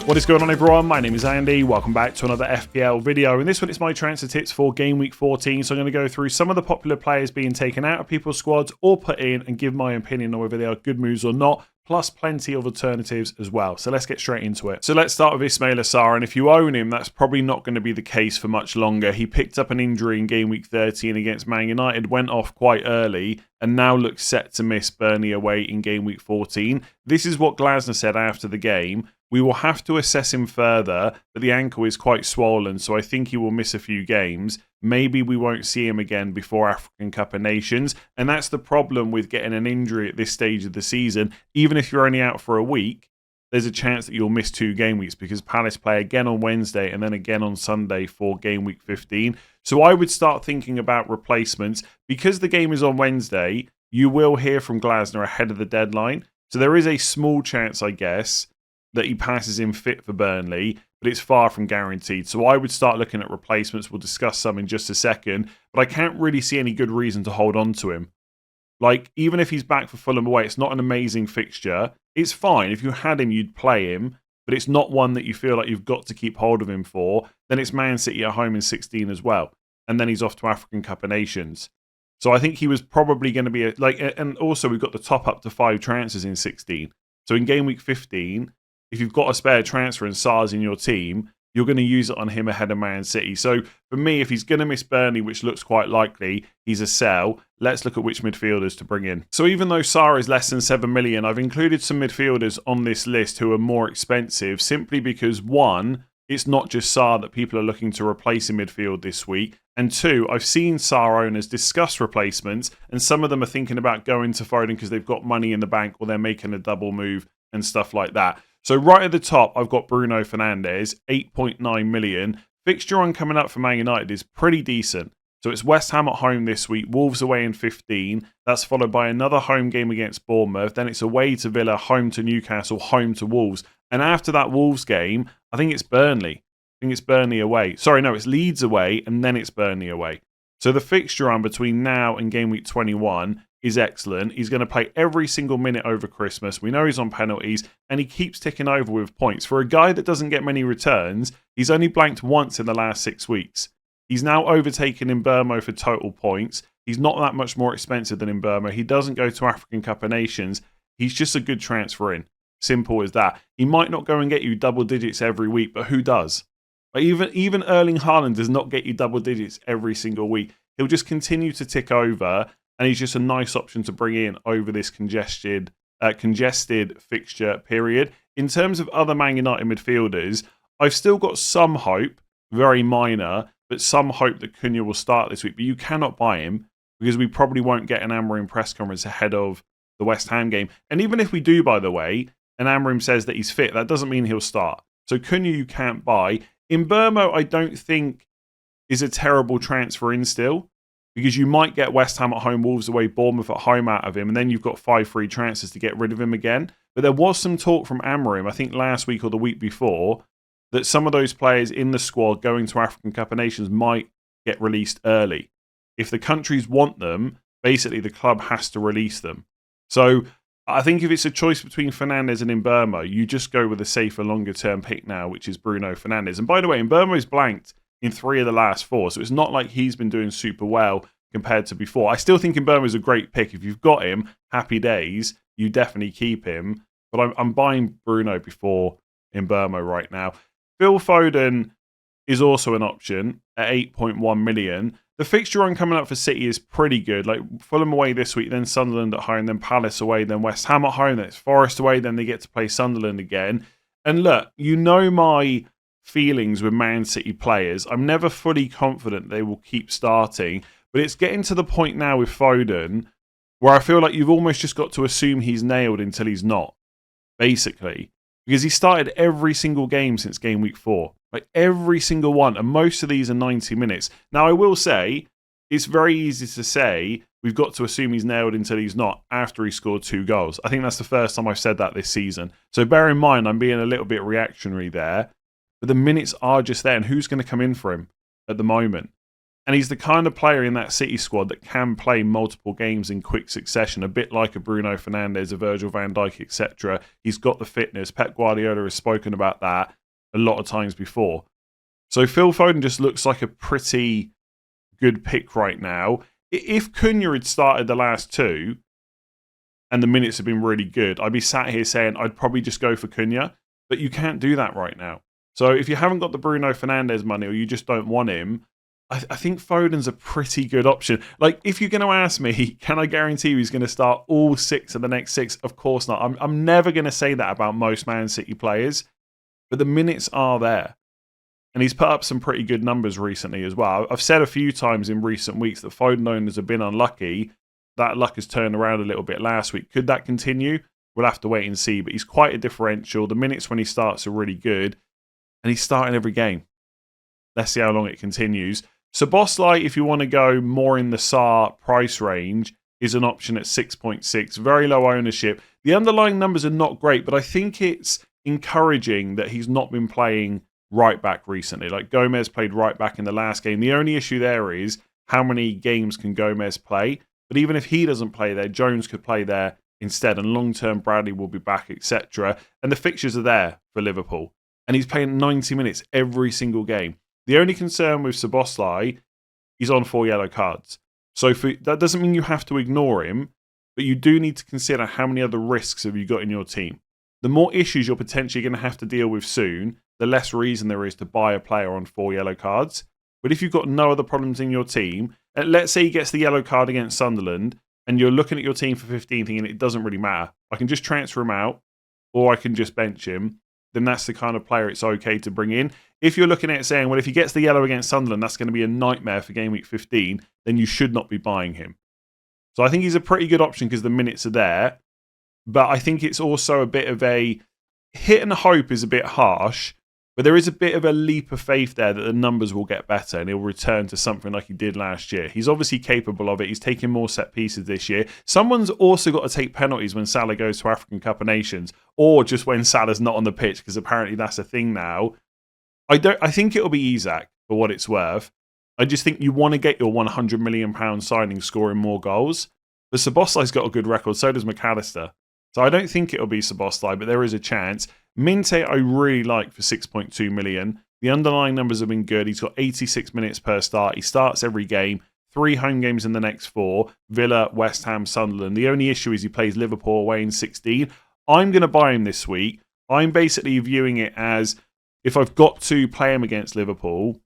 What is going on, everyone? My name is Andy. Welcome back to another FPL video. In this one, it's my transfer tips for Game Week 14. So I'm going to go through some of the popular players being taken out of people's squads or put in and give my opinion on whether they are good moves or not, plus plenty of alternatives as well. So let's get straight into it. So let's start with Sarr, and if you own him, that's probably not going to be the case for much longer. He picked up an injury in Game Week 13 against Man United, went off quite early, and now looks set to miss Burnley away in Game Week 14. This is what Glasner said after the game. We will have to assess him further, but the ankle is quite swollen, so I think he will miss a few games. Maybe we won't see him again before African Cup of Nations, and that's the problem with getting an injury at this stage of the season. Even if you're only out for a week, there's a chance that you'll miss 2 game weeks because Palace play again on Wednesday and then again on Sunday for Game Week 15. So I would start thinking about replacements. Because the game is on Wednesday, you will hear from Glasner ahead of the deadline. So there is a small chance, I guess, that he passes in fit for Burnley, but it's far from guaranteed. So I would start looking at replacements. We'll discuss some in just a second, but I can't really see any good reason to hold on to him. Like, even if he's back for Fulham away, it's not an amazing fixture. It's fine. If you had him, you'd play him, but it's not one that you feel like you've got to keep hold of him for. Then it's Man City at home in 16 as well, and then he's off to African Cup of Nations. So I think he was probably going to be, and also we've got the top up to 5 transfers in 16. So in Game Week 15, if you've got a spare transfer and Sarr's in your team, you're going to use it on him ahead of Man City. So for me, if he's going to miss Burnley, which looks quite likely, he's a sell. Let's look at which midfielders to bring in. So even though Sarr is less than 7 million, I've included some midfielders on this list who are more expensive simply because, one, it's not just Sarr that people are looking to replace in midfield this week. And 2, I've seen Sarr owners discuss replacements, and some of them are thinking about going to Foden because they've got money in the bank or they're making a double move and stuff like that. So right at the top, I've got Bruno Fernandes, 8.9 million. Fixture on coming up for Man United is pretty decent. So it's West Ham at home this week, Wolves away in 15. That's followed by another home game against Bournemouth. Then it's away to Villa, home to Newcastle, home to Wolves. And after that Wolves game, I think it's Burnley. I think it's Burnley away. Sorry, no, it's Leeds away, and then it's Burnley away. So the fixture run between now and Game Week 21 is excellent. He's going to play every single minute over Christmas. We know he's on penalties, and he keeps ticking over with points. For a guy that doesn't get many returns, he's only blanked once in the last 6 weeks. He's now overtaken Mbeumo for total points. He's not that much more expensive than Mbeumo. He doesn't go to African Cup of Nations. He's just a good transfer in. Simple as that. He might not go and get you double digits every week, but who does? Even Erling Haaland does not get you double digits every single week. He'll just continue to tick over, and he's just a nice option to bring in over this congested fixture period. In terms of other Man United midfielders, I've still got some hope, very minor, but some hope that Cunha will start this week. But you cannot buy him because we probably won't get an Amorim press conference ahead of the West Ham game. And even if we do, by the way, and Amorim says that he's fit, that doesn't mean he'll start. So Cunha you can't buy. Mbeumo, I don't think is a terrible transfer in still, because you might get West Ham at home, Wolves away, Bournemouth at home out of him, and then you've got 5 free transfers to get rid of him again. But there was some talk from Amorim, I think last week or the week before, that some of those players in the squad going to African Cup of Nations might get released early. If the countries want them, basically the club has to release them. So I think if it's a choice between Fernandes and Mbeumo, you just go with a safer, longer-term pick now, which is Bruno Fernandes. And by the way, Mbeumo's blanked in 3 of the last 4, so it's not like he's been doing super well compared to before. I still think Mbeumo's a great pick. If you've got him, happy days, you definitely keep him. But I'm buying Bruno before Mbeumo right now. Phil Foden is also an option at 8.1 million. The fixture run coming up for City is pretty good. Like Fulham away this week, then Sunderland at home, then Palace away, then West Ham at home, then it's Forest away, then they get to play Sunderland again. And look, you know my feelings with Man City players. I'm never fully confident they will keep starting, but it's getting to the point now with Foden where I feel like you've almost just got to assume he's nailed until he's not, basically. Because he started every single game since Game Week 4. Like every single one. And most of these are 90 minutes. Now, I will say, it's very easy to say we've got to assume he's nailed until he's not after he scored 2 goals. I think that's the first time I've said that this season. So bear in mind, I'm being a little bit reactionary there. But the minutes are just there. And who's going to come in for him at the moment? And he's the kind of player in that City squad that can play multiple games in quick succession, a bit like a Bruno Fernandes, a Virgil van Dijk, etc. He's got the fitness. Pep Guardiola has spoken about that a lot of times before. So Phil Foden just looks like a pretty good pick right now. If Cunha had started the last two and the minutes have been really good, I'd be sat here saying I'd probably just go for Cunha. But you can't do that right now. So if you haven't got the Bruno Fernandes money or you just don't want him, I think Foden's a pretty good option. Like, if you're going to ask me, can I guarantee he's going to start all 6 of the next 6? Of course not. I'm never going to say that about most Man City players, but the minutes are there. And he's put up some pretty good numbers recently as well. I've said a few times in recent weeks that Foden owners have been unlucky. That luck has turned around a little bit last week. Could that continue? We'll have to wait and see. But he's quite a differential. The minutes when he starts are really good. And he's starting every game. Let's see how long it continues. Szoboszlai, if you want to go more in the Sarr price range, is an option at 6.6. Very low ownership. The underlying numbers are not great, but I think it's encouraging that he's not been playing right back recently. Like, Gomez played right back in the last game. The only issue there is how many games can Gomez play? But even if he doesn't play there, Jones could play there instead. And long-term, Bradley will be back, etc. And the fixtures are there for Liverpool. And he's playing 90 minutes every single game. The only concern with Szoboszlai, he's on 4 yellow cards. So that doesn't mean you have to ignore him, but you do need to consider how many other risks have you got in your team. The more issues you're potentially going to have to deal with soon, the less reason there is to buy a player on 4 yellow cards. But if you've got no other problems in your team, let's say he gets the yellow card against Sunderland, and you're looking at your team for 15 thinking it doesn't really matter. I can just transfer him out, or I can just bench him. Then that's the kind of player it's okay to bring in. If you're looking at it saying, well, if he gets the yellow against Sunderland, that's going to be a nightmare for game week 15, then you should not be buying him. So I think he's a pretty good option because the minutes are there. But I think it's also a bit of a hit and hope is a bit harsh, but there is a bit of a leap of faith there that the numbers will get better and he'll return to something like he did last year. He's obviously capable of it. He's taking more set pieces this year. Someone's also got to take penalties when Salah goes to African Cup of Nations, or just when Salah's not on the pitch, because apparently that's a thing now. I think it'll be Isak for what it's worth. I just think you want to get your £100 million signing scoring more goals. But Szoboszlai's got a good record, so does McAllister. So I don't think it'll be Szoboszlai, but there is a chance. Minte I really like for 6.2 million. The underlying numbers have been good. He's got 86 minutes per start. He starts every game. 3 home games in the next 4. Villa, West Ham, Sunderland. The only issue is he plays Liverpool away in 16. I'm going to buy him this week. I'm basically viewing it as, if I've got to play him against Liverpool,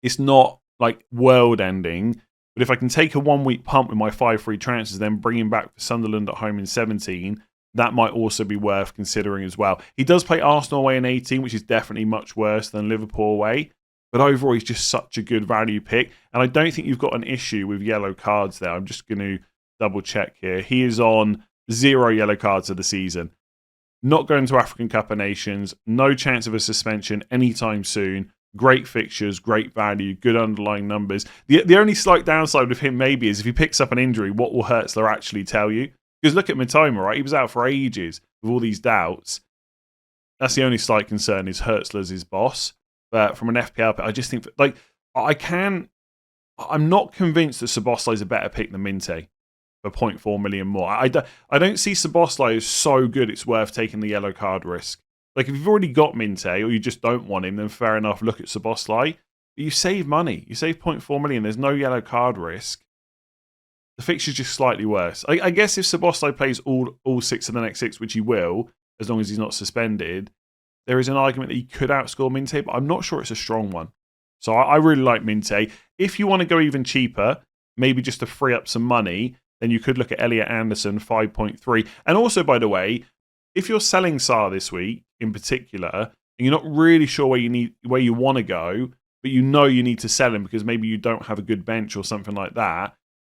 it's not like world ending. But if I can take a 1-week pump with my 5 free transfers, then bring him back for Sunderland at home in 17, that might also be worth considering as well. He does play Arsenal away in 18, which is definitely much worse than Liverpool away. But overall, he's just such a good value pick. And I don't think you've got an issue with yellow cards there. I'm just going to double check here. He is on 0 yellow cards of the season. Not going to African Cup of Nations. No chance of a suspension anytime soon. Great fixtures, great value, good underlying numbers. The only slight downside with him maybe is if he picks up an injury, what will Hurtzler actually tell you? Because look at Mitoma, right? He was out for ages with all these doubts. That's the only slight concern is Hurtzler's his boss. But from an FPL, I just think, like, I'm not convinced that Szoboszlai is a better pick than Minte for 0.4 million more. I don't see Szoboszlai as so good it's worth taking the yellow card risk. Like, if you've already got Minte or you just don't want him, then fair enough, look at Szoboszlai. But you save money. You save 0.4 million. There's no yellow card risk. The fixture's just slightly worse. I guess if Szoboszlai plays all 6 of the next 6, which he will, as long as he's not suspended, there is an argument that he could outscore Minte, but I'm not sure it's a strong one. So I really like Minte. If you want to go even cheaper, maybe just to free up some money, then you could look at Elliot Anderson, 5.3. And also, by the way, if you're selling Sarr this week, in particular, and you're not really sure where you want to go, but you know you need to sell him because maybe you don't have a good bench or something like that,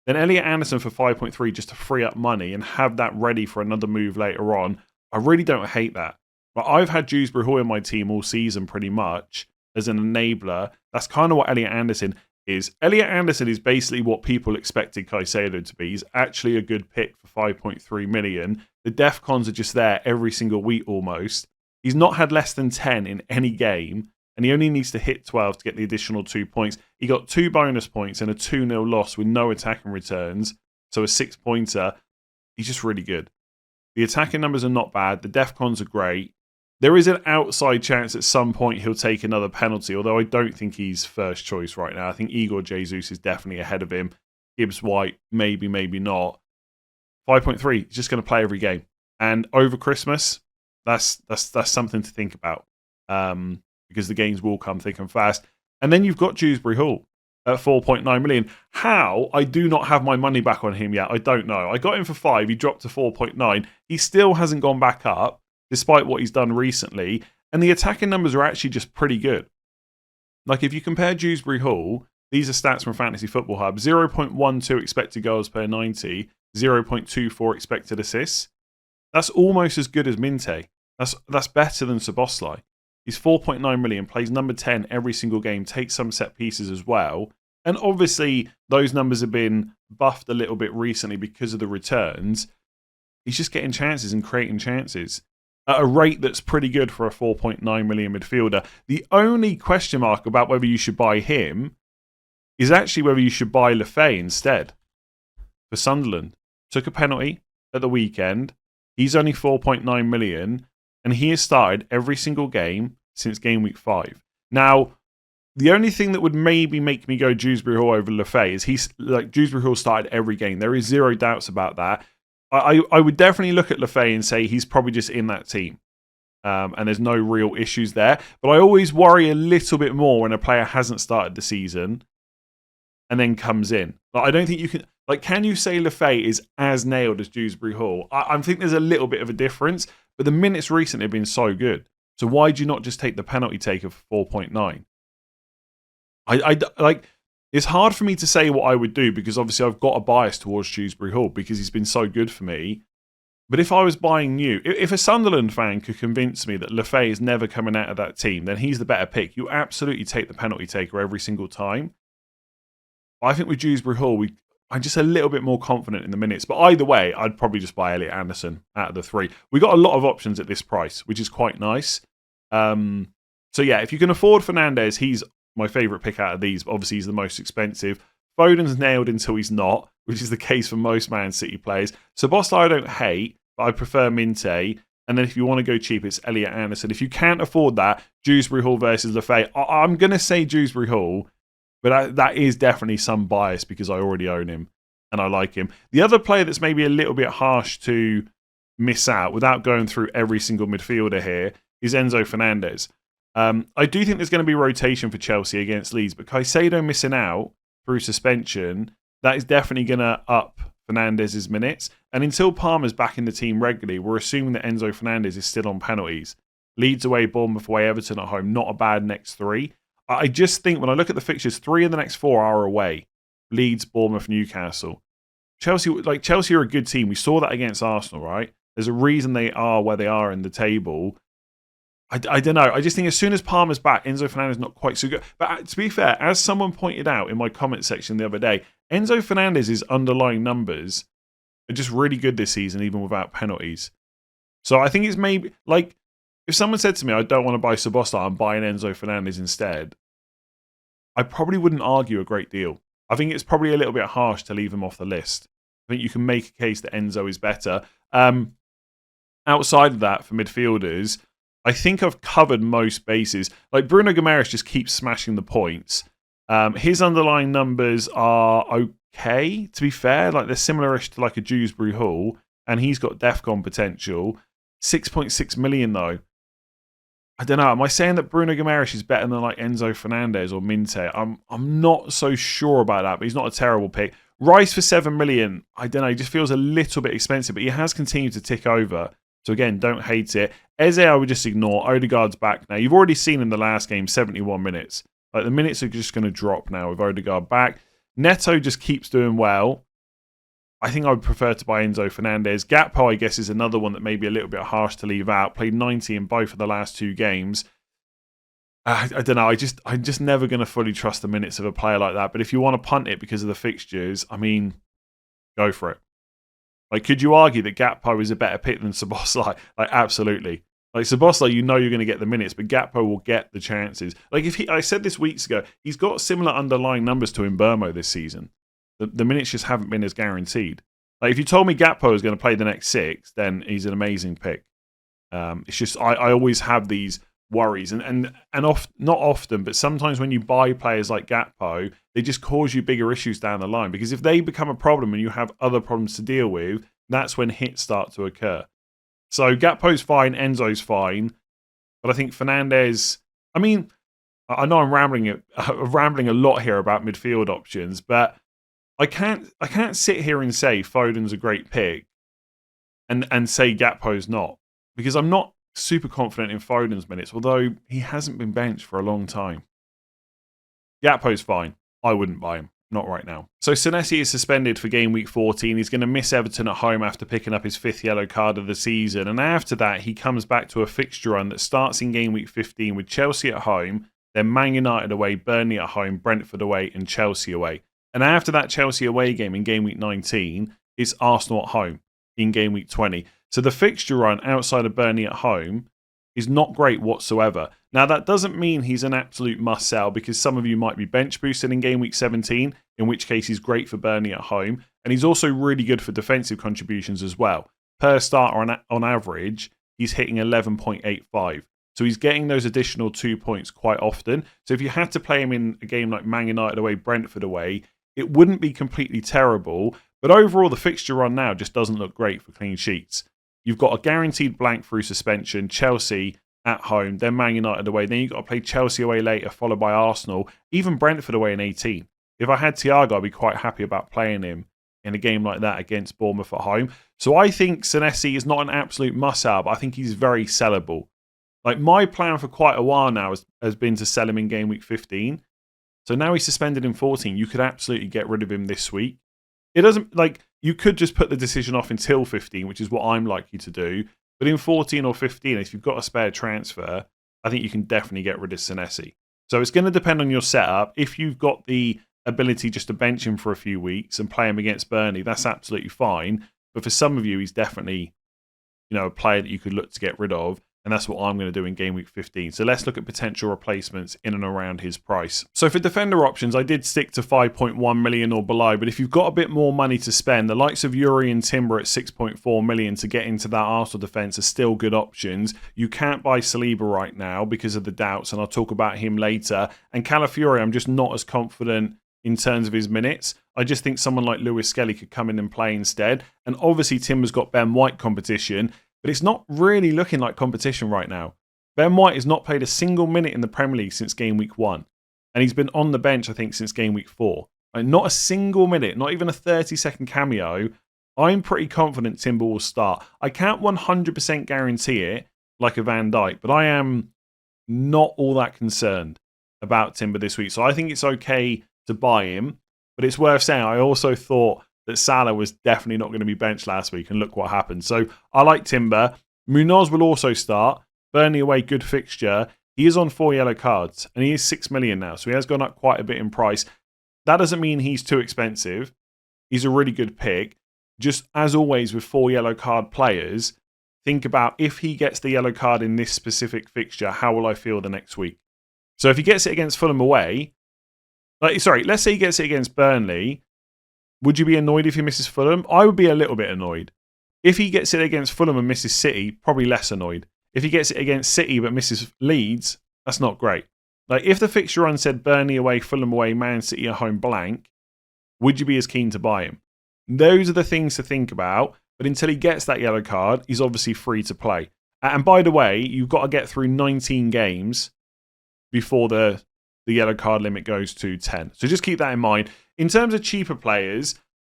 then Elliot Anderson for 5.3 just to free up money and have that ready for another move later on, I really don't hate that. But I've had Dewsbury Hall in my team all season pretty much as an enabler. That's kind of what Elliot Anderson is. Elliot Anderson is basically what people expected Caicedo to be. He's actually a good pick for 5.3 million. The DEF cons are just there every single week almost. He's not had less than 10 in any game. and he only needs to hit 12 to get the additional 2 points. He got 2 bonus points and a 2-0 loss with no attacking returns, so a 6-pointer. He's just really good. The attacking numbers are not bad. The DEFCONs are great. There is an outside chance at some point he'll take another penalty, although I don't think he's first choice right now. I think Igor Jesus is definitely ahead of him. Gibbs White, maybe, maybe not. 5.3, he's just going to play every game. And over Christmas, that's something to think about, because the games will come thick and fast. And then you've got Dewsbury Hall at 4.9 million. How? I do not have my money back on him yet. I don't know. I got him for 5. He dropped to 4.9. He still hasn't gone back up, despite what he's done recently. And the attacking numbers are actually just pretty good. Like, if you compare Dewsbury Hall, these are stats from Fantasy Football Hub. 0.12 expected goals per 90, 0.24 expected assists. That's almost as good as Minte. That's better than Szoboszlai. He's 4.9 million, plays number 10 every single game, takes some set pieces as well. And obviously, those numbers have been buffed a little bit recently because of the returns. He's just getting chances and creating chances at a rate that's pretty good for a 4.9 million midfielder. The only question mark about whether you should buy him is actually whether you should buy Lefay instead for Sunderland. Took a penalty at the weekend. He's only 4.9 million, and he has started every single game since game week 5. Now, the only thing that would maybe make me go Dewsbury Hall over Lefay is Dewsbury Hall started every game. There is zero doubts about that. I would definitely look at Lefay and say he's probably just in that team. And there's no real issues there. But I always worry a little bit more when a player hasn't started the season and then comes in. I don't think you can... can you say Lefay is as nailed as Dewsbury Hall? I think there's a little bit of a difference, but the minutes recently have been so good. So why do you not just take the penalty take of 4.9? It's hard for me to say what I would do because obviously I've got a bias towards Dewsbury Hall because he's been so good for me. But if I was buying new, if a Sunderland fan could convince me that Lefay is never coming out of that team, then he's the better pick. You absolutely take the penalty taker every single time. I think with Dewsbury Hall, I'm just a little bit more confident in the minutes. But either way, I'd probably just buy Elliot Anderson out of the 3. We got a lot of options at this price, which is quite nice. So yeah, if you can afford Fernandes, he's my favourite pick out of these. But obviously, he's the most expensive. Foden's nailed until he's not, which is the case for most Man City players. Szoboszlai I don't hate, but I prefer Minte. And then if you want to go cheap, it's Elliot Anderson. If you can't afford that, Dewsbury Hall versus Lefay. I'm going to say Dewsbury Hall. But that is definitely some bias because I already own him and I like him. The other player that's maybe a little bit harsh to miss out without going through every single midfielder here is Enzo Fernandez. I do think there's going to be rotation for Chelsea against Leeds, but Caicedo missing out through suspension, that is definitely going to up Fernandez's minutes. And until Palmer's back in the team regularly, we're assuming that Enzo Fernandez is still on penalties. Leeds away, Bournemouth away, Everton at home, not a bad next 3. I just think when I look at the fixtures, 3 of the next 4 are away. Leeds, Bournemouth, Newcastle. Chelsea are a good team. We saw that against Arsenal, right? There's a reason they are where they are in the table. I don't know. I just think as soon as Palmer's back, Enzo Fernandez is not quite so good. But to be fair, as someone pointed out in my comment section the other day, Enzo Fernandez's underlying numbers are just really good this season, even without penalties. So I think it's maybe... if someone said to me, I don't want to buy Szoboszlai, I'm buying Enzo Fernandez instead, I probably wouldn't argue a great deal. I think it's probably a little bit harsh to leave him off the list. I think you can make a case that Enzo is better. Outside of that, for midfielders, I think I've covered most bases. Bruno Guimaraes just keeps smashing the points. His underlying numbers are okay, to be fair. They're similar-ish to a Dewsbury Hall, and he's got DEFCON potential. 6.6 million, though. I don't know. Am I saying that Bruno Guimaraes is better than Enzo Fernandez or Minte? I'm not so sure about that, but he's not a terrible pick. Rice for 7 million, I don't know. He just feels a little bit expensive, but he has continued to tick over. So again, don't hate it. Eze, I would just ignore. Odegaard's back now. You've already seen in the last game 71 minutes. The minutes are just going to drop now with Odegaard back. Neto just keeps doing well. I think I would prefer to buy Enzo Fernandez. Gakpo, I guess, is another one that may be a little bit harsh to leave out. Played 90 in both of the last 2 games. I don't know. I'm just never going to fully trust the minutes of a player like that. But if you want to punt it because of the fixtures, I mean, go for it. Could you argue that Gakpo is a better pick than Szoboszlai? Absolutely. Like Szoboszlai, you know you're going to get the minutes, but Gakpo will get the chances. Like I said this weeks ago, he's got similar underlying numbers to Mbeumo this season. The minutes just haven't been as guaranteed. Like if you told me Gakpo is going to play the next 6, then he's an amazing pick. It's just I always have these worries, and not often, but sometimes when you buy players like Gakpo, they just cause you bigger issues down the line. Because if they become a problem and you have other problems to deal with, that's when hits start to occur. So Gakpo's fine, Enzo's fine, but I think Fernandes. I mean, I know I'm rambling a lot here about midfield options, but I can't sit here and say Foden's a great pick and say Gakpo's not, because I'm not super confident in Foden's minutes, although he hasn't been benched for a long time. Gakpo's fine. I wouldn't buy him. Not right now. So Senesi is suspended for game week 14. He's going to miss Everton at home after picking up his 5th yellow card of the season. And after that, he comes back to a fixture run that starts in game week 15 with Chelsea at home, then Man United away, Burnley at home, Brentford away, and Chelsea away. And after that Chelsea away game in game week 19, it's Arsenal at home in game week 20. So the fixture run outside of Burnley at home is not great whatsoever. Now, that doesn't mean he's an absolute must-sell, because some of you might be bench boosted in game week 17, in which case he's great for Burnley at home. And he's also really good for defensive contributions as well. Per starter on average, he's hitting 11.85. So he's getting those additional 2 points quite often. So if you had to play him in a game like Man United away, Brentford away, it wouldn't be completely terrible. But overall, the fixture run now just doesn't look great for clean sheets. You've got a guaranteed blank through suspension, Chelsea at home, then Man United away. Then you've got to play Chelsea away later, followed by Arsenal, even Brentford away in 18. If I had Thiago, I'd be quite happy about playing him in a game like that against Bournemouth at home. So I think Senesi is not an absolute must-have, but I think he's very sellable. Like, my plan for quite a while now has been to sell him in game week 15. So now he's suspended in 14. You could absolutely get rid of him this week. It doesn't, like, you could just put the decision off until 15, which is what I'm likely to do. But in 14 or 15, if you've got a spare transfer, I think you can definitely get rid of Senesi. So it's going to depend on your setup. If you've got the ability just to bench him for a few weeks and play him against Burnley, that's absolutely fine. But for some of you, he's definitely, a player that you could look to get rid of. And that's what I'm going to do in game week 15. So let's look at potential replacements in and around his price. So for defender options, I did stick to 5.1 million or below. But if you've got a bit more money to spend, the likes of Yuri and Timber at 6.4 million to get into that Arsenal defence are still good options. You can't buy Saliba right now because of the doubts, and I'll talk about him later. And Calafiori, I'm just not as confident in terms of his minutes. I just think someone like Lewis Skelly could come in and play instead. And obviously Timber's got Ben White competition, but it's not really looking like competition right now. Ben White has not played a single minute in the Premier League since game week 1. And he's been on the bench, I think, since game week 4. Like, not a single minute, not even a 30-second cameo. I'm pretty confident Timber will start. I can't 100% guarantee it like a Van Dijk, but I am not all that concerned about Timber this week. So I think it's okay to buy him. But it's worth saying, I also thought that Salah was definitely not going to be benched last week, and look what happened. So I like Timber. Munoz will also start. Burnley away, good fixture. He is on 4 yellow cards, and he is 6 million now, so he has gone up quite a bit in price. That doesn't mean he's too expensive. He's a really good pick. Just as always with 4 yellow card players, think about if he gets the yellow card in this specific fixture, how will I feel the next week? So if he gets it against Fulham away, let's say he gets it against Burnley, would you be annoyed if he misses Fulham? I would be a little bit annoyed. If he gets it against Fulham and misses City, probably less annoyed. If he gets it against City but misses Leeds, that's not great. Like, if the fixture run said Burnley away, Fulham away, Man City at home blank, would you be as keen to buy him? Those are the things to think about. But until he gets that yellow card, he's obviously free to play. And by the way, you've got to get through 19 games before the yellow card limit goes to 10. So just keep that in mind. In terms of cheaper players,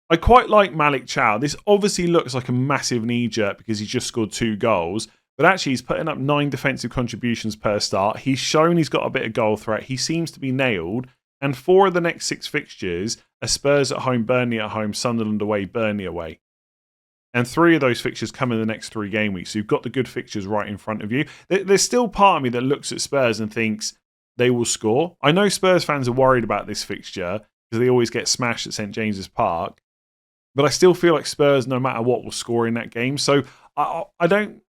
I quite like Malik Chow. This obviously looks like a massive knee-jerk because he's just scored 2 goals. But actually, he's putting up 9 defensive contributions per start. He's shown he's got a bit of goal threat. He seems to be nailed. And 4 of the next 6 fixtures are Spurs at home, Burnley at home, Sunderland away, Burnley away. And 3 of those fixtures come in the next 3 game weeks. So you've got the good fixtures right in front of you. There's still part of me that looks at Spurs and thinks they will score. I know Spurs fans are worried about this fixture because they always get smashed at St James's Park. But I still feel like Spurs, no matter what, will score in that game. So I don't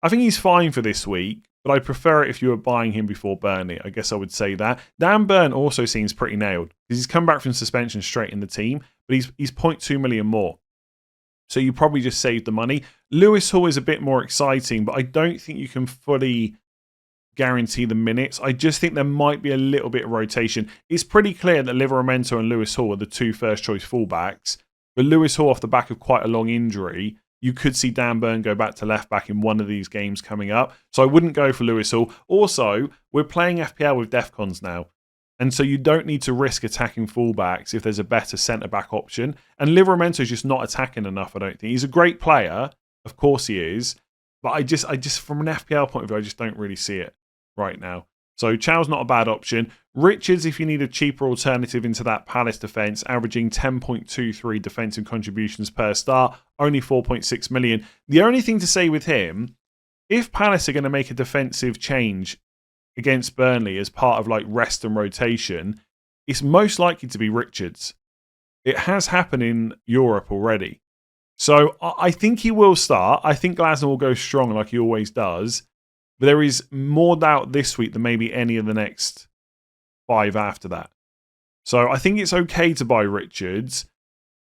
I think he's fine for this week, but I prefer it if you were buying him before Burnley. I guess I would say that. Dan Burn also seems pretty nailed because he's come back from suspension straight in the team, but he's 0.2 million more. So you probably just saved the money. Lewis Hall is a bit more exciting, but I don't think you can fully guarantee the minutes. I just think there might be a little bit of rotation. It's pretty clear that Livramento and Lewis Hall are the two first-choice fullbacks, but Lewis Hall, off the back of quite a long injury, you could see Dan Burn go back to left-back in one of these games coming up. So I wouldn't go for Lewis Hall. Also, we're playing FPL with Defcons now. And so you don't need to risk attacking fullbacks if there's a better centre-back option. And Livramento is just not attacking enough, I don't think. He's a great player. Of course he is. But I just from an FPL point of view, I just don't really see it right now. So Chow's not a bad option. Richards, if you need a cheaper alternative into that Palace defence, averaging 10.23 defensive contributions per start, only 4.6 million. The only thing to say with him, if Palace are going to make a defensive change against Burnley as part of like rest and rotation, it's most likely to be Richards. It has happened in Europe already. So I think he will start. I think Glasner will go strong like he always does. But there is more doubt this week than maybe any of the next 5 after that. So I think it's okay to buy Richards.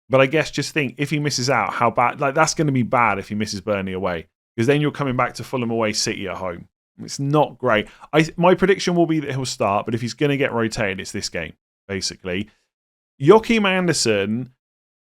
But I guess just think, if he misses out, how bad... Like, that's going to be bad if he misses Burnley away. Because then you're coming back to Fulham away, City at home. It's not great. My prediction will be that he'll start, but if he's going to get rotated, it's this game, basically. Joachim Andersen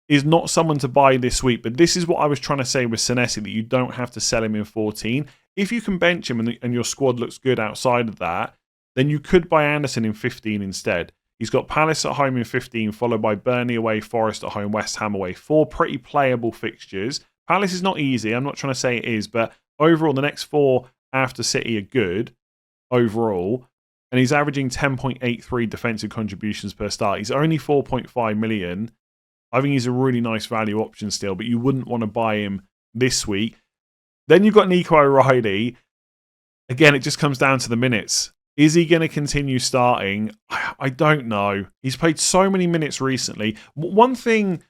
is not someone to buy this week, but this is what I was trying to say with Senesi, that you don't have to sell him in 14. If you can bench him and your squad looks good outside of that, then you could buy Andersen in 15 instead. He's got Palace at home in 15, followed by Burnley away, Forest at home, West Ham away. 4 pretty playable fixtures. Palace is not easy. I'm not trying to say it is, but overall, the next 4 after City are good overall. And he's averaging 10.83 defensive contributions per start. He's only 4.5 million. I think he's a really nice value option still, but you wouldn't want to buy him this week. Then you've got Nico O'Reilly. Again, it just comes down to the minutes. Is he going to continue starting? I don't know. He's played so many minutes recently. One thing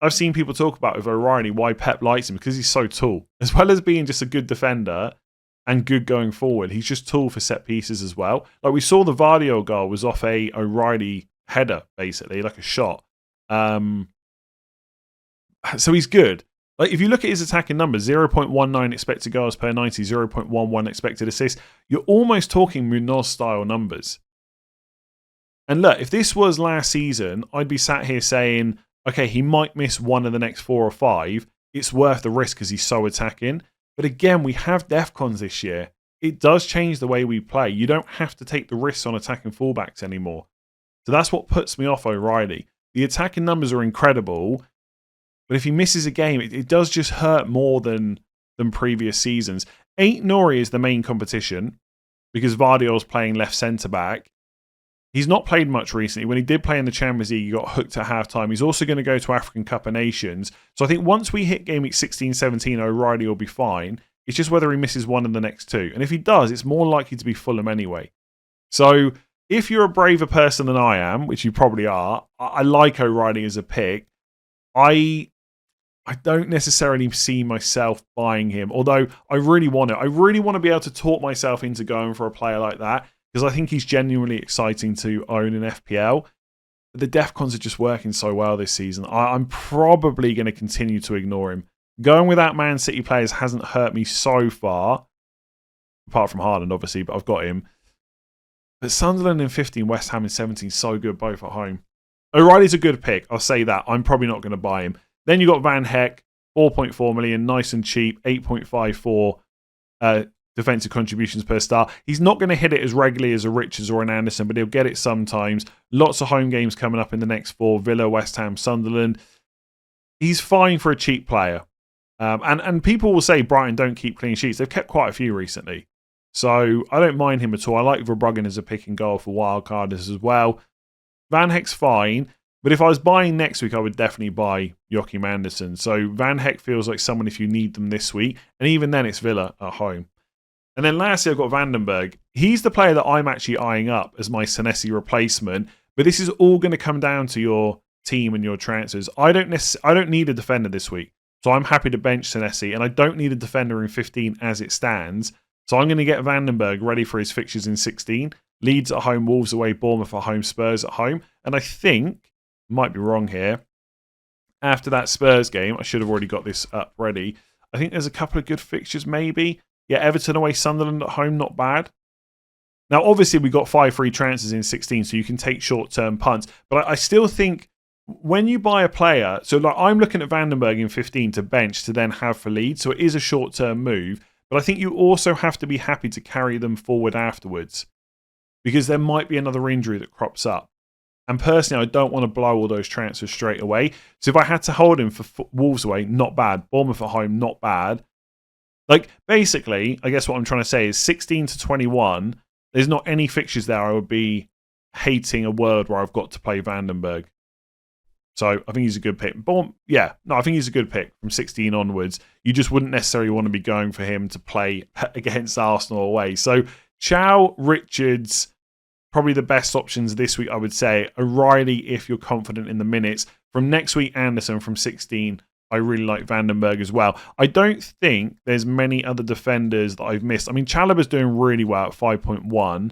I've seen people talk about with O'Reilly, why Pep likes him, because he's so tall. As well as being just a good defender and good going forward, he's just tall for set pieces as well. Like we saw the Vardio goal was off a O'Reilly header, basically, like a shot. So he's good. Like if you look at his attacking numbers, 0.19 expected goals per 90, 0.11 expected assists, you're almost talking Munoz-style numbers. And look, if this was last season, I'd be sat here saying, okay, he might miss one of the next 4 or 5. It's worth the risk because he's so attacking. But again, we have Defcons this year. It does change the way we play. You don't have to take the risks on attacking fullbacks anymore. So that's what puts me off O'Reilly. The attacking numbers are incredible, but if he misses a game, it does just hurt more than previous seasons. Ain't Nori is the main competition because Vardiol's playing left centre-back. He's not played much recently. When he did play in the Champions League, he got hooked at half-time. He's also going to go to African Cup of Nations. So I think once we hit Game Week 16-17, O'Reilly will be fine. It's just whether he misses one of the next 2. And if he does, it's more likely to be Fulham anyway. So if you're a braver person than I am, which you probably are, I like O'Reilly as a pick. I don't necessarily see myself buying him, although I really want it. I really want to be able to talk myself into going for a player like that because I think he's genuinely exciting to own in FPL. The Defcons are just working so well this season. I'm probably going to continue to ignore him. Going without Man City players hasn't hurt me so far, apart from Haaland, obviously, but I've got him. But Sunderland in 15, West Ham in 17, so good both at home. O'Reilly's a good pick, I'll say that. I'm probably not going to buy him. Then you got Van Heck, 4.4 million, nice and cheap, 8.54 defensive contributions per start. He's not going to hit it as regularly as a Richards or an Anderson, but he'll get it sometimes. Lots of home games coming up in the next 4, Villa, West Ham, Sunderland. He's fine for a cheap player. And people will say Brighton don't keep clean sheets. They've kept quite a few recently. So I don't mind him at all. I like Verbruggen as a pick and goal for wildcarders as well. Van Heck's fine. But if I was buying next week, I would definitely buy Joachim Andersen. So Van Heck feels like someone if you need them this week. And even then, it's Villa at home. And then lastly, I've got Vandenberg. He's the player that I'm actually eyeing up as my Senesi replacement. But this is all going to come down to your team and your transfers. I don't need a defender this week. So I'm happy to bench Senesi, and I don't need a defender in 15 as it stands. So I'm going to get Vandenberg ready for his fixtures in 16. Leeds at home, Wolves away, Bournemouth at home, Spurs at home. And I think, might be wrong here, after that Spurs game, I should have already got this up ready. I think there's a couple of good fixtures maybe. Yeah, Everton away, Sunderland at home, not bad. Now, obviously, we got 5 free transfers in 16, so you can take short-term punts. But I still think when you buy a player, so like I'm looking at Vandenberg in 15 to bench to then have for Leeds, so it is a short-term move. But I think you also have to be happy to carry them forward afterwards because there might be another injury that crops up. And personally, I don't want to blow all those transfers straight away. So if I had to hold him for Wolves away, not bad. Bournemouth at home, not bad. Like, basically, I guess what I'm trying to say is 16 to 21, there's not any fixtures there I would be hating a word where I've got to play Vandenberg. So I think he's a good pick. I think he's a good pick from 16 onwards. You just wouldn't necessarily want to be going for him to play against Arsenal away. So Chow, Richards, probably the best options this week, I would say. O'Reilly, if you're confident in the minutes. From next week, Anderson from 16. I really like Vandenberg as well. I don't think there's many other defenders that I've missed. I mean, Saliba's doing really well at 5.1.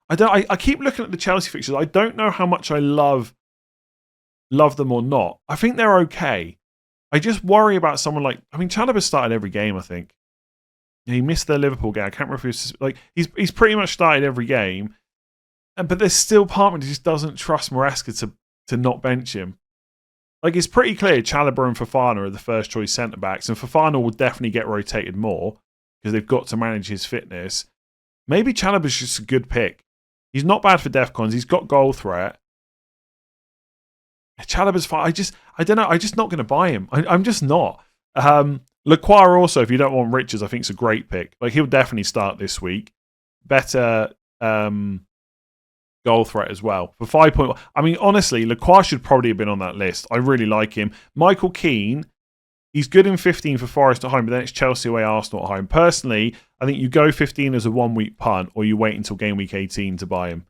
I keep looking at the Chelsea fixtures. I don't know how much I love them or not. I think they're okay. I just worry about someone like, I mean, Chalobah started every game, I think. He missed the Liverpool game. I can't remember if he was, like, he's pretty much started every game. But there's still part of me that just doesn't trust Maresca to not bench him. Like, it's pretty clear Chalobah and Fofana are the first choice centre-backs, and Fofana will definitely get rotated more because they've got to manage his fitness. Maybe Chalobah's just a good pick. He's not bad for DEFCONs. He's got goal threat. Chalobah's fine. I don't know. I'm just not going to buy him. I'm just not. Lacroix also, if you don't want Richards, I think it's a great pick. Like, he'll definitely start this week. Better goal threat as well. For 5.1. I mean, honestly, Lacroix should probably have been on that list. I really like him. Michael Keane, he's good in 15 for Forest at home, but then it's Chelsea away, Arsenal at home. Personally, I think you go 15 as a 1 week punt, or you wait until game week 18 to buy him.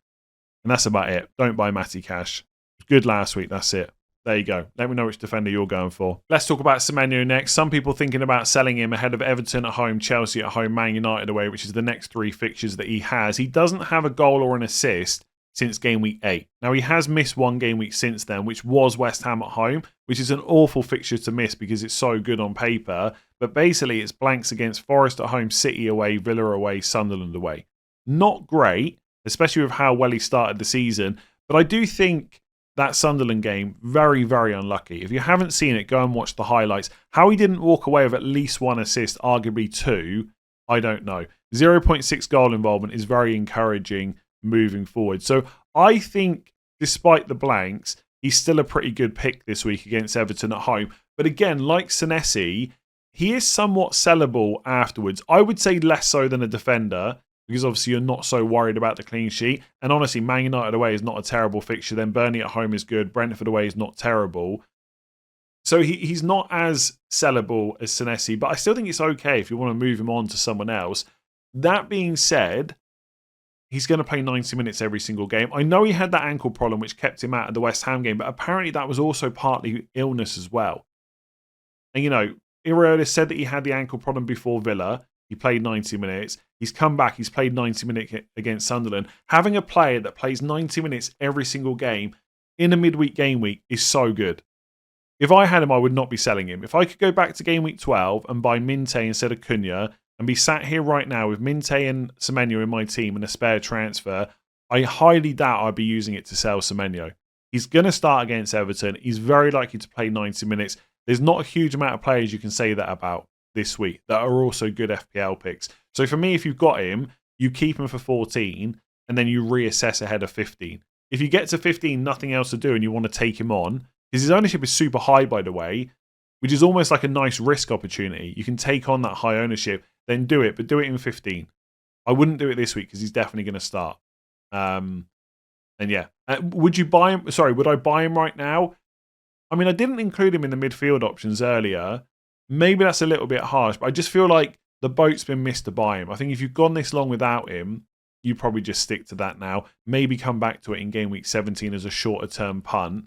And that's about it. Don't buy Matty Cash. Good last week, that's it. There you go. Let me know which defender you're going for. Let's talk about Semenyo next. Some people thinking about selling him ahead of Everton at home, Chelsea at home, Man United away, which is the next 3 fixtures that he has. He doesn't have a goal or an assist since game week 8. Now, he has missed 1 game week since then, which was West Ham at home, which is an awful fixture to miss because it's so good on paper. But basically, it's blanks against Forest at home, City away, Villa away, Sunderland away. Not great, especially with how well he started the season. But I do think that Sunderland game, very, very unlucky. If you haven't seen it, go and watch the highlights. How he didn't walk away with at least 1 assist, arguably 2, I don't know. 0.6 goal involvement is very encouraging moving forward. So I think, despite the blanks, he's still a pretty good pick this week against Everton at home. But again, like Senesi, he is somewhat sellable afterwards. I would say less so than a defender, because obviously you're not so worried about the clean sheet. And honestly, Man United away is not a terrible fixture. Then Burnley at home is good. Brentford away is not terrible. So he's not as sellable as Senesi, but I still think it's okay if you want to move him on to someone else. That being said, he's going to play 90 minutes every single game. I know he had that ankle problem which kept him out of the West Ham game, but apparently that was also partly illness as well. And, you know, Iraola said that he had the ankle problem before Villa. He played 90 minutes. He's come back. He's played 90 minutes against Sunderland. Having a player that plays 90 minutes every single game in a midweek game week is so good. If I had him, I would not be selling him. If I could go back to game week 12 and buy Minte instead of Cunha and be sat here right now with Minte and Semenyo in my team and a spare transfer, I highly doubt I'd be using it to sell Semenyo. He's going to start against Everton. He's very likely to play 90 minutes. There's not a huge amount of players you can say that about this week that are also good FPL picks. So for me, if you've got him, you keep him for 14 and then you reassess ahead of 15. If you get to 15, nothing else to do and you want to take him on, because his ownership is super high, by the way, which is almost like a nice risk opportunity. You can take on that high ownership, then do it, but do it in 15. I wouldn't do it this week because he's definitely going to start. And yeah, would you buy him? Sorry, would I buy him right now? I mean, I didn't include him in the midfield options earlier. Maybe that's a little bit harsh, but I just feel like the boat's been missed to buy him. I think if you've gone this long without him, you probably just stick to that now. Maybe come back to it in game week 17 as a shorter term punt.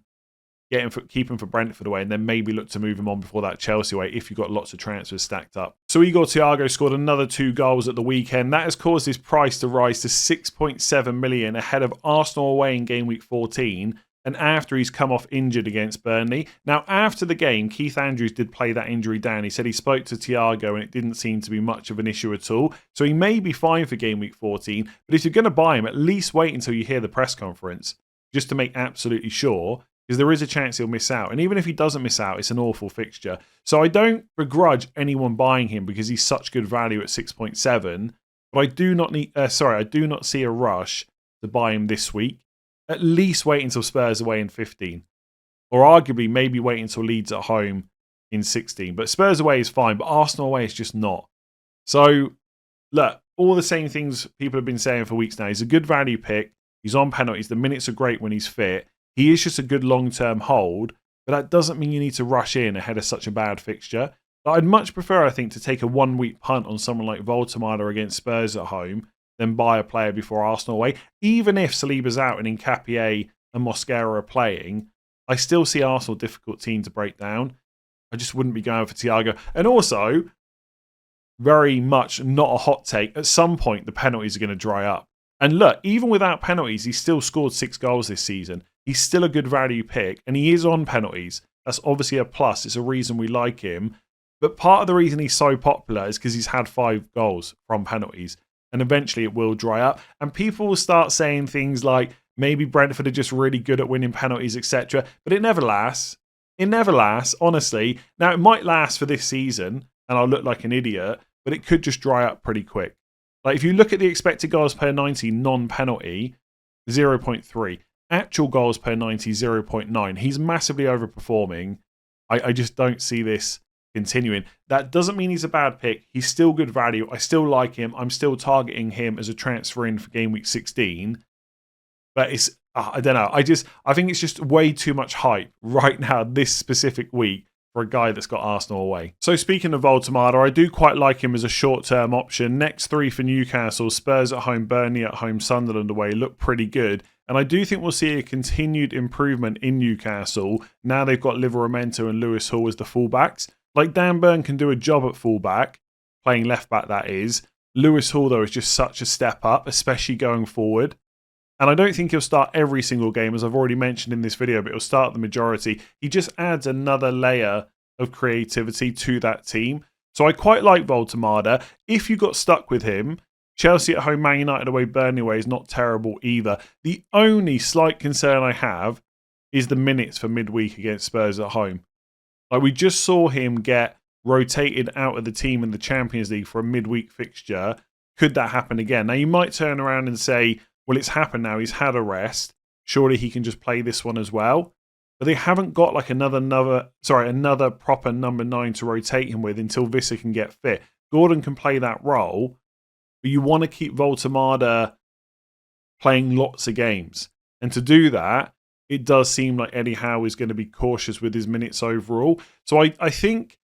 keep him for Brentford away, and then maybe look to move him on before that Chelsea away if you've got lots of transfers stacked up. So Igor Thiago scored another 2 goals at the weekend. That has caused his price to rise to 6.7 million ahead of Arsenal away in game week 14, and after he's come off injured against Burnley. Now, after the game, Keith Andrews did play that injury down. He said he spoke to Thiago and it didn't seem to be much of an issue at all. So he may be fine for game week 14, but if you're going to buy him, at least wait until you hear the press conference, just to make absolutely sure, because there is a chance he'll miss out. And even if he doesn't miss out, it's an awful fixture. So I don't begrudge anyone buying him because he's such good value at 6.7, but I do not see a rush to buy him this week. At least wait until Spurs away in 15. Or arguably maybe wait until Leeds at home in 16. But Spurs away is fine, but Arsenal away is just not. So, look, all the same things people have been saying for weeks now. He's a good value pick. He's on penalties. The minutes are great when he's fit. He is just a good long-term hold, but that doesn't mean you need to rush in ahead of such a bad fixture. But I'd much prefer, I think, to take a 1-week punt on someone like Woltemade against Spurs at home than buy a player before Arsenal away. Even if Saliba's out and Nketiah and Mosquera are playing, I still see Arsenal a difficult team to break down. I just wouldn't be going for Thiago. And also, very much not a hot take, at some point the penalties are going to dry up. And look, even without penalties, he's still scored 6 goals this season. He's still a good value pick, and he is on penalties. That's obviously a plus. It's a reason we like him. But part of the reason he's so popular is because he's had 5 goals from penalties. And eventually it will dry up. And people will start saying things like, maybe Brentford are just really good at winning penalties, etc. But it never lasts. It never lasts, honestly. Now, it might last for this season, and I'll look like an idiot, but it could just dry up pretty quick. Like, if you look at the expected goals per 90 non-penalty, 0.3. Actual goals per 90, 0.9. He's massively overperforming. I just don't see this continuing. That doesn't mean he's a bad pick. He's still good value. I still like him. I'm still targeting him as a transfer in for game week 16. But it's, I don't know. I think it's just way too much hype right now, this specific week, for a guy that's got Arsenal away. So speaking of Woltemade, I do quite like him as a short-term option. Next 3 for Newcastle, Spurs at home, Burnley at home, Sunderland away, look pretty good. And I do think we'll see a continued improvement in Newcastle. Now they've got Livramento and Lewis Hall as the fullbacks. Like, Dan Burn can do a job at fullback, playing left back that is. Lewis Hall, though, is just such a step up, especially going forward. And I don't think he'll start every single game, as I've already mentioned in this video, but he'll start the majority. He just adds another layer of creativity to that team. So I quite like Woltemade. If you got stuck with him, Chelsea at home, Man United away, Burnley away is not terrible either. The only slight concern I have is the minutes for midweek against Spurs at home. Like, we just saw him get rotated out of the team in the Champions League for a midweek fixture. Could that happen again? Now, you might turn around and say, well, it's happened now. He's had a rest. Surely he can just play this one as well. But they haven't got like another proper number 9 to rotate him with until Visser can get fit. Gordon can play that role, but you want to keep Woltemade playing lots of games. And to do that, it does seem like Eddie Howe is going to be cautious with his minutes overall. So I think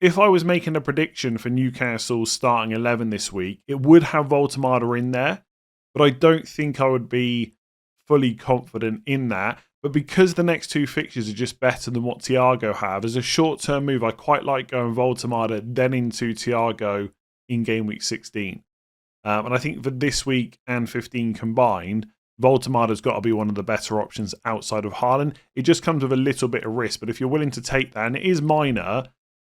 if I was making a prediction for Newcastle's starting 11 this week, it would have Woltemade in there. But I don't think I would be fully confident in that. But because the next 2 fixtures are just better than what Thiago have, as a short-term move, I quite like going Woltemade, then into Thiago in game week 16. And I think for this week and 15 combined, Woltemade's got to be one of the better options outside of Haaland. It just comes with a little bit of risk, but if you're willing to take that, and it is minor,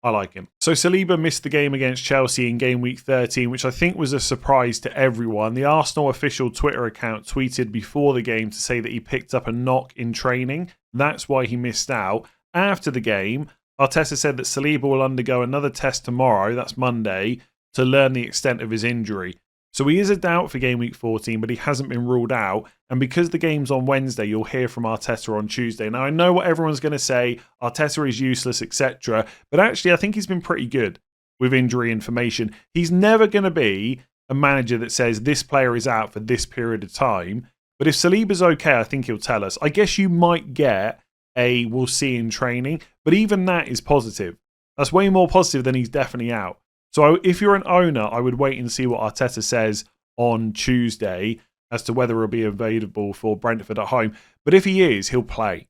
I like him. So Saliba missed the game against Chelsea in game week 13, which I think was a surprise to everyone. The Arsenal official Twitter account tweeted before the game to say that he picked up a knock in training. That's why he missed out. After the game, Arteta said that Saliba will undergo another test tomorrow, that's Monday, to learn the extent of his injury. So he is a doubt for game week 14, but he hasn't been ruled out. And because the game's on Wednesday, you'll hear from Arteta on Tuesday. Now, I know what everyone's going to say, Arteta is useless, etc. But actually, I think he's been pretty good with injury information. He's never going to be a manager that says this player is out for this period of time. But if Saliba's okay, I think he'll tell us. I guess you might get a we'll see in training, but even that is positive. That's way more positive than he's definitely out. So if you're an owner, I would wait and see what Arteta says on Tuesday as to whether he'll be available for Brentford at home. But if he is, he'll play.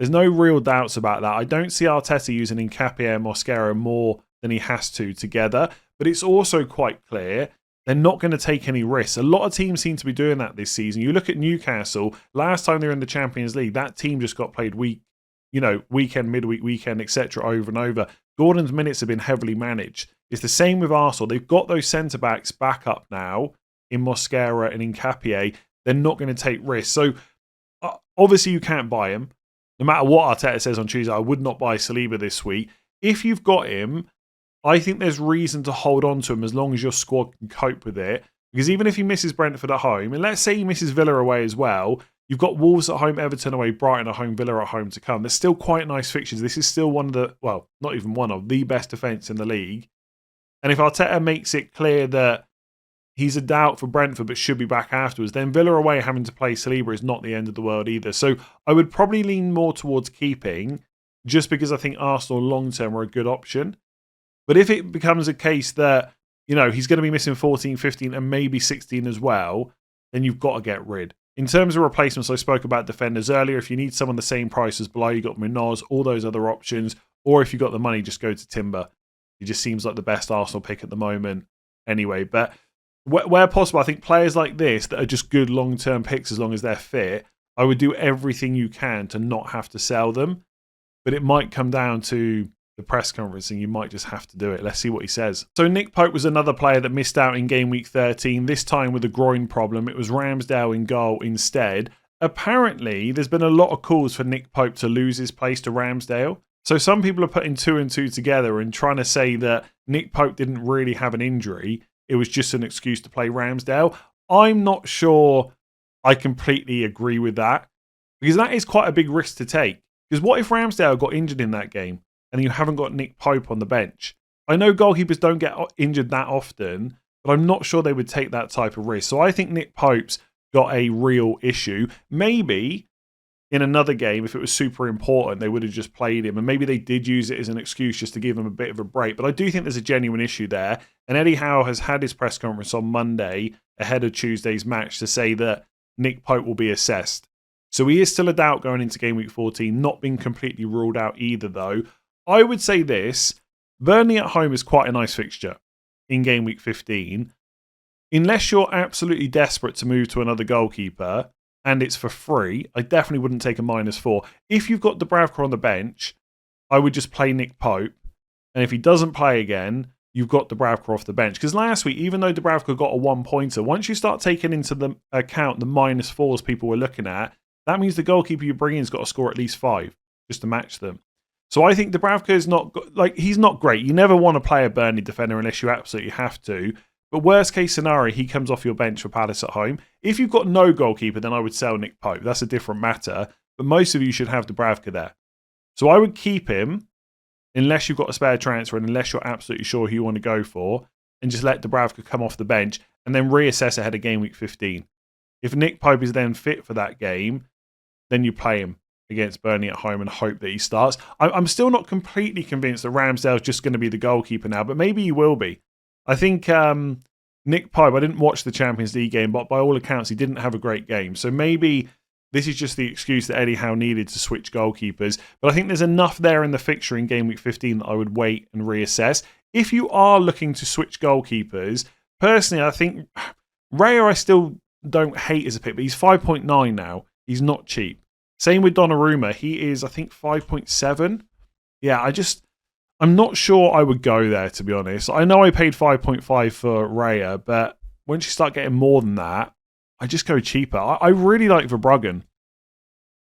There's no real doubts about that. I don't see Arteta using Nketiah and Mosquera more than he has to together, but it's also quite clear they're not going to take any risks. A lot of teams seem to be doing that this season. You look at Newcastle, last time they were in the Champions League, that team just got played weekend, midweek, weekend, etc. over and over. Gordon's minutes have been heavily managed. It's the same with Arsenal. They've got those centre-backs back up now in Mosquera and in Nketiah. They're not going to take risks. So, obviously, you can't buy him. No matter what Arteta says on Tuesday, I would not buy Saliba this week. If you've got him, I think there's reason to hold on to him as long as your squad can cope with it. Because even if he misses Brentford at home, and let's say he misses Villa away as well, you've got Wolves at home, Everton away, Brighton at home, Villa at home to come. There's still quite nice fixtures. This is still one of the, well, not even one of, the best defence in the league. And if Arteta makes it clear that he's a doubt for Brentford but should be back afterwards, then Villa away having to play Saliba is not the end of the world either. So I would probably lean more towards keeping just because I think Arsenal long-term are a good option. But if it becomes a case that, he's going to be missing 14, 15 and maybe 16 as well, then you've got to get rid. In terms of replacements, I spoke about defenders earlier. If you need someone the same price as below, you got Munoz, all those other options. Or if you've got the money, just go to Timber. He just seems like the best Arsenal pick at the moment anyway. But where possible, I think players like this that are just good long-term picks as long as they're fit, I would do everything you can to not have to sell them. But it might come down to the press conference and you might just have to do it. Let's see what he says. So Nick Pope was another player that missed out in game week 13, this time with a groin problem. It was Ramsdale in goal instead. Apparently, there's been a lot of calls for Nick Pope to lose his place to Ramsdale. So some people are putting 2 and 2 together and trying to say that Nick Pope didn't really have an injury. It was just an excuse to play Ramsdale. I'm not sure I completely agree with that because that is quite a big risk to take. Because what if Ramsdale got injured in that game and you haven't got Nick Pope on the bench? I know goalkeepers don't get injured that often, but I'm not sure they would take that type of risk. So I think Nick Pope's got a real issue. Maybe in another game, if it was super important, they would have just played him. And maybe they did use it as an excuse just to give him a bit of a break. But I do think there's a genuine issue there. And Eddie Howe has had his press conference on Monday ahead of Tuesday's match to say that Nick Pope will be assessed. So he is still a doubt going into game week 14, not being completely ruled out either, though. I would say this, Burnley at home is quite a nice fixture in game week 15. Unless you're absolutely desperate to move to another goalkeeper and it's for free, I definitely wouldn't take a -4. If you've got Dubravka on the bench, I would just play Nick Pope. And if he doesn't play again, you've got Dubravka off the bench. Because last week, even though Dubravka got a 1-pointer, once you start taking into the account the -4s people were looking at, that means the goalkeeper you bring in has got to score at least 5 just to match them. So I think Dubravka is not, he's not great. You never want to play a Burnley defender unless you absolutely have to. But worst case scenario, he comes off your bench for Palace at home. If you've got no goalkeeper, then I would sell Nick Pope. That's a different matter. But most of you should have Dubravka there. So I would keep him unless you've got a spare transfer and unless you're absolutely sure who you want to go for, and just let Dubravka come off the bench and then reassess ahead of game week 15. If Nick Pope is then fit for that game, then you play him against Burnley at home and hope that he starts. I'm still not completely convinced that Ramsdale's just going to be the goalkeeper now, but maybe he will be. I think Nick Pope, I didn't watch the Champions League game, but by all accounts, he didn't have a great game. So maybe this is just the excuse that Eddie Howe needed to switch goalkeepers. But I think there's enough there in the fixture in game week 15 that I would wait and reassess. If you are looking to switch goalkeepers, personally, I think Raya I still don't hate as a pick, but he's 5.9 now. He's not cheap. Same with Donnarumma. He is, I think, 5.7. Yeah, I'm not sure I would go there, to be honest. I know I paid 5.5 for Raya, but once you start getting more than that, I just go cheaper. I really like Verbruggen.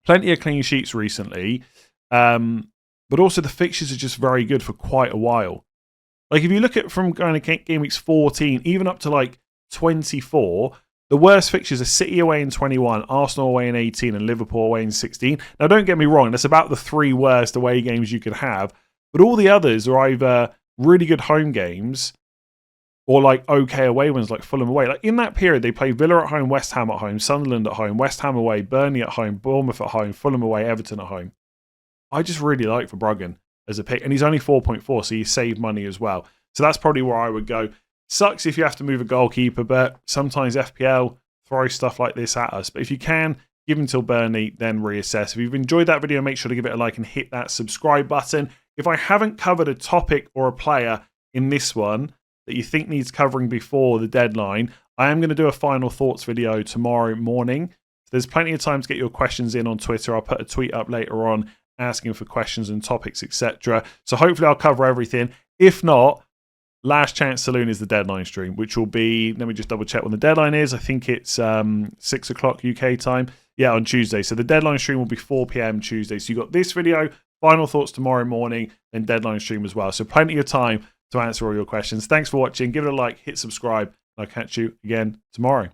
Plenty of clean sheets recently, but also the fixtures are just very good for quite a while. Like if you look at from kind of game weeks 14, even up to like 24, the worst fixtures are City away in 21, Arsenal away in 18, and Liverpool away in 16. Now, don't get me wrong, that's about the 3 worst away games you could have, but all the others are either really good home games or like okay away ones like Fulham away. Like in that period, they play Villa at home, West Ham at home, Sunderland at home, West Ham away, Burnley at home, Bournemouth at home, Fulham away, Everton at home. I just really like Verbruggen as a pick, and he's only 4.4, so you save money as well. So that's probably where I would go. Sucks if you have to move a goalkeeper, but sometimes FPL throws stuff like this at us. But if you can, give until Burnley, then reassess. If you've enjoyed that video, make sure to give it a like and hit that subscribe button. If I haven't covered a topic or a player in this one that you think needs covering before the deadline, I am going to do a final thoughts video tomorrow morning. So there's plenty of time to get your questions in on Twitter. I'll put a tweet up later on asking for questions and topics, etc. So hopefully I'll cover everything. If not, last chance saloon is the deadline stream, which will be, let me just double check when the deadline is. I think it's 6 o'clock UK time. Yeah, on Tuesday. So the deadline stream will be 4 p.m. Tuesday. So you got this video, final thoughts tomorrow morning, and deadline stream as well. So plenty of time to answer all your questions. Thanks for watching. Give it a like, hit subscribe, and I'll catch you again tomorrow.